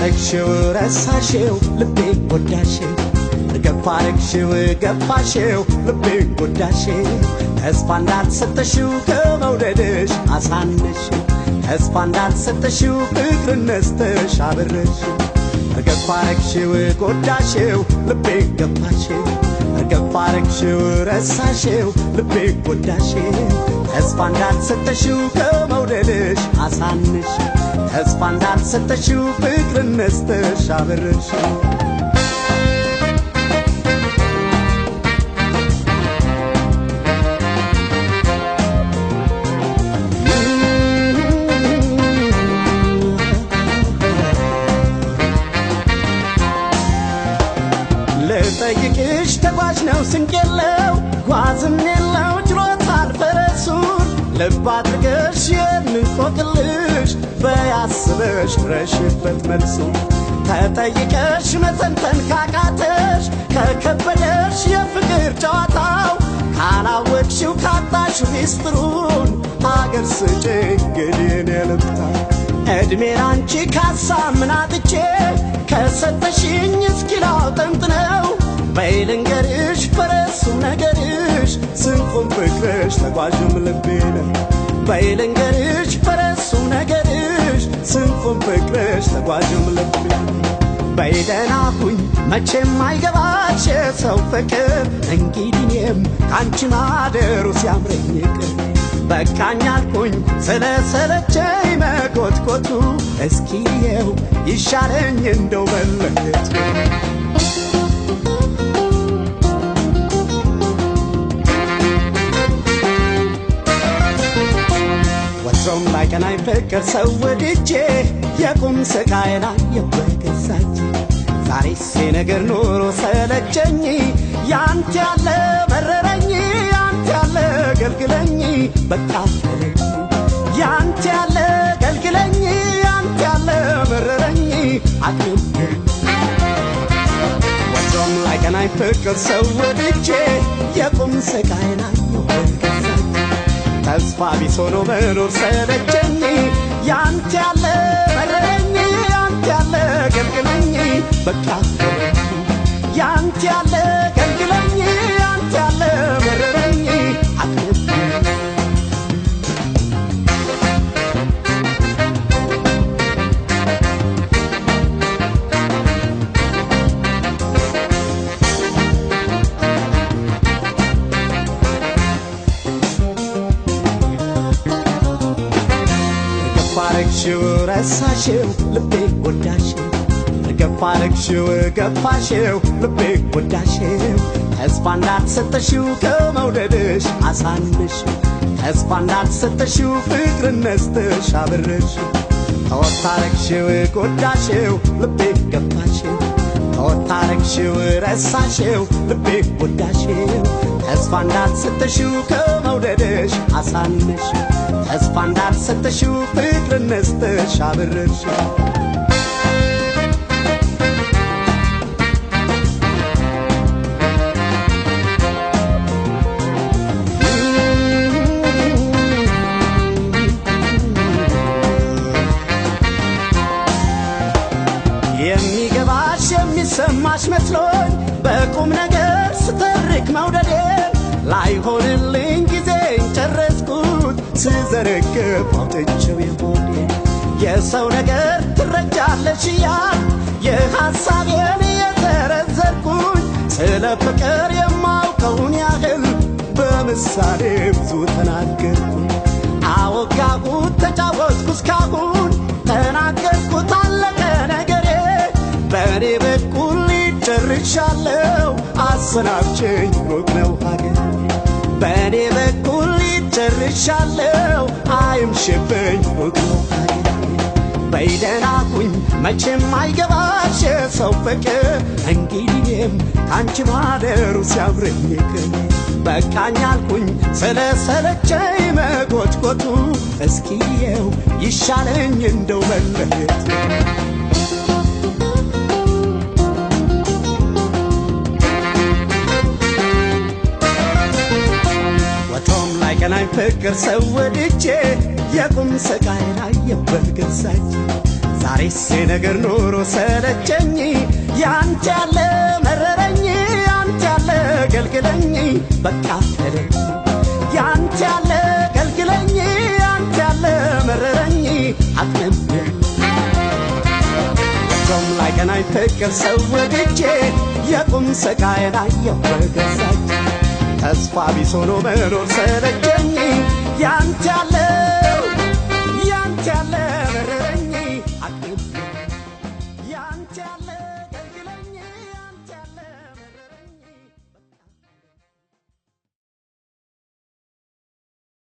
ገፋረክሽው ረሳሽው ልቤ ጎዳሽው ገፋረክሽው ገፋሽው ልቤ ጎዳሽው ተስፋ እንዳልሰጠሽው ከመውደድሽ አሳነሽው ተስፋ እንዳልሰጠሽው ፍቅር ነስተሽ አበረሽው ገፋረክሽው ጎዳሽው ልቤ ገፋሽው ገፋረክሽው ረሳሽው ልቤ ጎዳሽው ተስፋ እንዳልሰጠሽው ከመውደድሽ አሳነሽው ተስፋ እንዳልሰጠሽው ፍቅር ነስተሽ አበረሽው ለጠይቅሽ ተጓዥ ነው ስንቅ የለው ጓዝም የለው ችሎታል ፈረሱን ልብ አድርገሽ የምንቆቅልሽ በያስበሽ ድረሽበት መልሱ ተጠይቀሽ መተንተን ካቃተሽ ከከበደሽ የፍቅር ጨዋታው ካላወቅሽው ካጣሽው ሚስጥሩን ሀገር ስጭኝ ግድን የልብታ እድሜ ላንቺ ካሳብ ምን አጥቼ ከሰጠሽኝ እስኪላው ጠንጥነው በይልንገርሽ ፈረሱ ነገርሽ ስንቁም ፍቅርሽ ተጓዥም ልቤ ነው በይልንገርሽ ፈረሱ ነገርሽ ስንቁም ፍቅርሽ ተጓዥም ልቤ በይደናሁኝ መቼም አይገባሽ ሰው ፍቅር እንግዲህም ካንቺ ማደሩ ሲያምረኝ ይቅር በቃኝ አልኩኝ ስለሰለቸኝ መኮትኮቱ እስኪየው ይሻለኝ እንደው መለየት ወትሮም ባይቀናኝ ፍቅር ሰው ወድጄ የቁም ስቃይ ላይ የወገዛች ዛሬስ ነገር ኑሮ ሰለቸኝ ያንተ ያለ መረረኝ ያንተ ያለ ገልግለኝ በቃ ያንተ ያለ ገልግለኝ ያንተ ያለ መረረኝ አቅም ወትሮም ባይቀናኝ ፍቅር ሰው ወድጄ የቁም ስቃይ ላይ የወገዛች ተስፋ ቢስ ሆኖ መኖር ሰለቸኝ ያንተ ያለ መረረኝ ያንተ ያለ ገልግለኝ በቃ ያንተ ያለ ገልግለኝ ያንተ ያለ መረረኝ አቅም ገፋረክሽው ረሳሽው ልቤ ጎዳሽው ገፋረክሽው ገፋሽው ልቤ ጎዳሽው ተስፋ እንዳልሰጠሽው ከመውደድሽ አሳነሽው ተስፋ እንዳልሰጠሽው ፍቅር ነስተሽ አበረሽው ተወታረክሽው ጎዳሽው ልቤ ገፋሽው ተወታረክሽው ረሳሽው ልቤ ጎዳሽው ተስፋ እንዳልሰጠሽው ከመውደድሽ አሳነሽው ተስፋ እንዳልሰጠሽው ፍቅር ነስተሽ አበረሽው የሚገባሽ የሚሰማሽ መስሎኝ በቁም ነገር ስተርክ መውደዴን ላይሆንልኝ ጊዜን ጨረስኩት ስዘረግፍ አውጥቼው የሆዴን የሰው ነገር ትረጃለሽ እያል የሐሳቤን የተረዘርኩኝ ስለ ፍቅር የማውቀውን ያህል በምሳሌ ብዙ ተናገርኩኝ አወጋሁት ተጫወትኩ እስካሁን ተናገርኩት አለቀ ነገሬ በእኔ በኩል ጨርሻለሁ አሰናብቸኝ ሩቅ ነው ሀገር በእኔ በኩል ጨርሻለሁ አይምሽብኝ ሩቅ ነው ሀገር በይደናሁኝ መቼም አይገባሽ ሰው ፍቅር እንግዲህም ካንቺ ማደሩ ሲያምረኝ ይቅር በቃኝ አልኩኝ ስለሰለቸኝ መጎትጎቱ እስኪየው ይሻለኝ እንደው መለየት ገናኝ ፍቅር ሰው ወድጄ የቁም ስቃይ ላይ የበገዛች ዛሬስ ነገር ኑሮ ሰለቸኝ ያንተ ያለ መረረኝ ያንተ ያለ ገልግለኝ በቃ ተለኝ ያንተ ያለ ገልግለኝ ያንተ ያለ መረረኝ አቅም ጾም ላይ ገናኝ ፍቅር ሰው ወድጄ የቁም ስቃዬን አየሁ በገዛች ተስፋ ቢስ ሆኖ መኖር ሰለቸኝ ያንተ ያለ